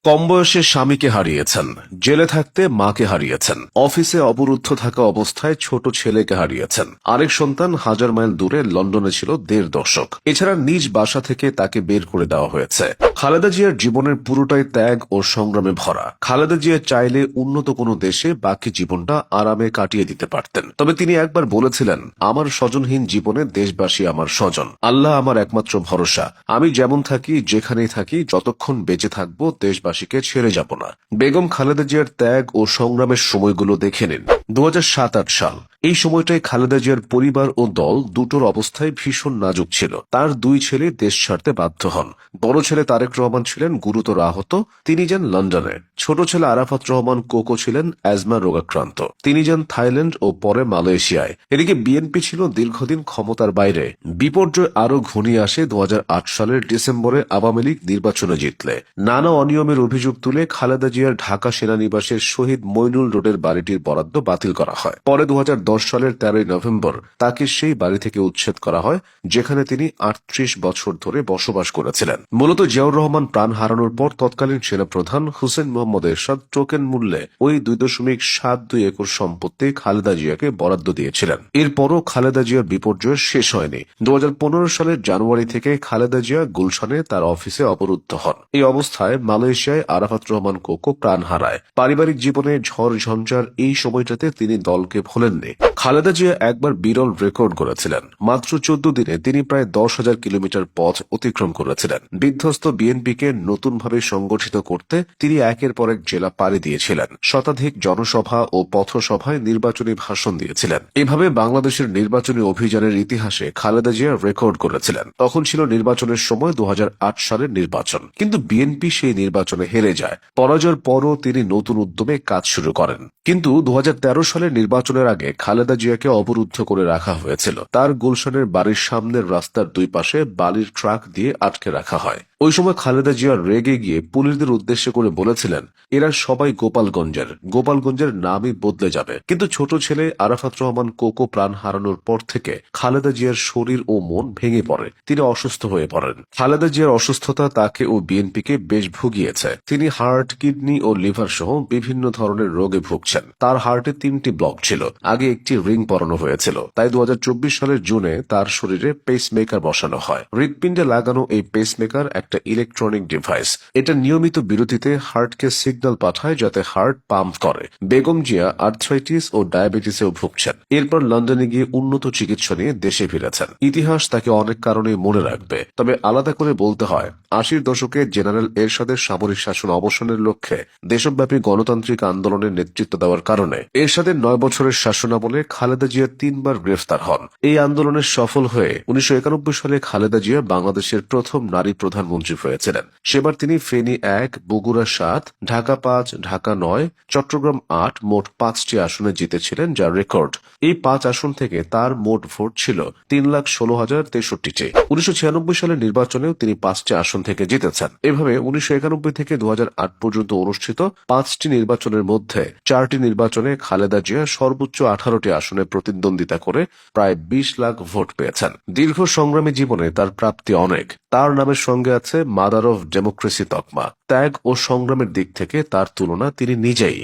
কম বয়সে স্বামীকে হারিয়েছেন, জেলে থাকতে মাকে হারিয়েছেন, অফিসে অবরুদ্ধ থাকা অবস্থায় ছোট ছেলেকে হারিয়েছেন, আরেক সন্তান হাজার মাইল দূরে লন্ডনে ছিল ১.৫ দশক। এছাড়া নিজ বাসা থেকে তাকে বের করে দেওয়া হয়েছে। খালেদা জিয়ার জীবনের পুরোটাই ত্যাগ ও সংগ্রামে ভরা। খালেদা জিয়া চাইলে উন্নত কোনো দেশে বাকি জীবনটা আরামে কাটিয়ে দিতে পারতেন, তবে তিনি একবার বলেছিলেন, আমার স্বজনহীন জীবনে দেশবাসী আমার স্বজন, আল্লাহ আমার একমাত্র ভরসা। আমি যেমন থাকি, যেখানেই থাকি, যতক্ষণ বেঁচে থাকবো দেশবাসীকে ছেড়ে যাব না। বেগম খালেদা জিয়ার ত্যাগ ও সংগ্রামের সময়গুলো দেখে নিন। ২০০৭-৮ সাল। এই সময়টায় খালেদা জিয়ার পরিবার ও দল দুটোর অবস্থায় ভীষণ নাজুক ছিল। তার ২ ছেলে দেশ ছাড়তে বাধ্য হন। বড় ছেলে তারেক রহমান ছিলেন গুরুতর আহত, তিনি যান লন্ডনে। ছোট ছেলে আরাফাত রহমান কোকো ছিলেন অ্যাজমা রোগাক্রান্ত, তিনি যান থাইল্যান্ড ও পরে মালয়েশিয়ায়। এদিকে বিএনপি ছিল দীর্ঘদিন ক্ষমতার বাইরে। বিপর্যয় আরও ঘনিয়ে আসে ২০০৮ সালের ডিসেম্বরে আওয়ামী লীগ নির্বাচনে জিতলে। নানা অনিয়মের অভিযোগ তুলে খালেদা জিয়ার ঢাকা সেনানিবাসের শহীদ মইনুল রোডের বাড়িটির বরাদ্দ বাতিল করা হয়। পরে ২০১০ সালের ১৩ নভেম্বর তাকে সেই বাড়ি থেকে উচ্ছেদ করা হয়, যেখানে তিনি ৩৮ বছর ধরে বসবাস করেছিলেন। মূলত জিয়াউর রহমান প্রাণ হারানোর পর তৎকালীন সেনাপ্রধান হুসেইন মোহাম্মদ এরশাদ টোকেন মূল্যে ওই ২.৭২ একর সম্পত্তি খালেদা জিয়াকে বরাদ্দ দিয়েছিলেন। এরপরও খালেদা জিয়ার বিপর্যয় শেষ হয়নি। ২০১৫ সালের জানুয়ারি থেকে খালেদা জিয়া গুলশানে তার অফিসে অবরুদ্ধ হন। এই অবস্থায় মালয়েশিয়ায় আরাফাত রহমান কোকো প্রাণ হারায়। পারিবারিক জীবনে ঝড় ঝঞ্ঝার এই সময়টাতে তিনি দলকে ভোলেননি। খালেদা জিয়া একবার বিরল রেকর্ড করেছিলেন। মাত্র ১৪ দিনে তিনি প্রায় ১০,০০০ কিলোমিটার পথ অতিক্রম করেছিলেন। বিধ্বস্ত বিএনপিকে নতুনভাবে সংগঠিত করতে তিনি একের পর এক জেলা পাড়ি দিয়েছিলেন। শতাধিক জনসভা ও পথসভায় নির্বাচনী ভাষণ দিয়েছিলেন। এভাবে বাংলাদেশের নির্বাচনী অভিযানের ইতিহাসে খালেদা জিয়া রেকর্ড করেছিলেন। তখন ছিল নির্বাচনের সময় ২০০৮ সালের নির্বাচন, কিন্তু বিএনপি সেই নির্বাচনে হেরে যায়। পরাজয়ের পরও তিনি নতুন উদ্যমে কাজ শুরু করেন। কিন্তু ২০১৩ সালের নির্বাচনের আগে খালেদা জিয়াকে অবরুদ্ধ করে রাখা হয়েছিল। তার গুলশানের বাড়ির সামনের রাস্তার দুই পাশে বালির ট্রাক দিয়ে আটকে রাখা হয়। ওই সময় খালেদা জিয়া রেগে গিয়ে পুলিশদের উদ্দেশ্য করে বলেছিলেন, এরা সবাই গোপালগঞ্জের নামই বদলে যাবে। কিন্তু ছোট ছেলে আরাফাত রহমান কোকো প্রাণ হারানোর পর থেকে খালেদা জিয়ার শরীর ও মন ভেঙে পড়ে। তিনি অসুস্থ হয়ে পড়েন। খালেদা জিয়ার অসুস্থতা তাকে ও বিএনপিকে বেশ ভুগিয়েছে। তিনি হার্ট, কিডনি ও লিভার সহ বিভিন্ন ধরনের রোগে ভুগছেন। তার হার্টে ৩টি ব্লক ছিল। আগে একটি রিং পরানো হয়েছিল। তাই ২০২৪ সালের জুনে তার শরীরে পেসমেকার বসানো হয়। হৃৎপিণ্ডে লাগানো এই পেসমেকার একটা ইলেকট্রনিক ডিভাইস। এটা নিয়মিত বিরতিতে হার্টকে সিগন্যাল পাঠায় যাতে হার্ট পাম্প করে। বেগম জিয়া আর্থ্রাইটিস ও ডায়াবেটিসেও ভুগছেন। এরপর লন্ডনে গিয়ে উন্নত চিকিৎসা নিয়ে দেশে ফিরেছেন। ইতিহাস তাকে অনেক কারণে মনে রাখবে। তবে আলাদা করে বলতে হয়, ৮০ দশকে জেনারেল এরশাদের সামরিক শাসন অবসানের লক্ষ্যে দেশব্যাপী গণতান্ত্রিক আন্দোলনের নেতৃত্ব দেওয়ার কারণে এরশাদের ৯ বছরের শাসনামলে খালেদা জিয়া ৩বার গ্রেফতার হন। এই আন্দোলনের সফল হয়ে ১৯৯১ সালে খালেদা জিয়া বাংলাদেশের প্রথম নারী প্রধানমন্ত্রী হয়েছিলেন। সেবার তিনি ফেনী ১, বগুড়া ৭, ঢাকা ৫, ঢাকা ৯, চট্টগ্রাম ৮ মোট ৫টি আসনে জিতেছিলেন, যা রেকর্ড। এই ৫ আসন থেকে তার মোট ভোট ছিল ৩,১৬,০৬৩টি। ১৯৯৬ সালের নির্বাচনেও তিনি ৫টি আসন থেকে জিতেছেন। এভাবে ১৯৯১ থেকে ২০০৮ পর্যন্ত অনুষ্ঠিত ৫টি নির্বাচনের মধ্যে ৪টি নির্বাচনে খালেদা জিয়া সর্বোচ্চ ১৮টি আসনে প্রতিদ্বন্দ্বিতা করে প্রায় ২০ লাখ ভোট পেয়েছেন। দীর্ঘ সংগ্রামী জীবনে তার প্রাপ্তি অনেক। তার নামের সঙ্গে আছে মাদার অফ ডেমোক্রেসি তকমা। ত্যাগ ও সংগ্রামের দিক থেকে তার তুলনা তিনি নিজেই।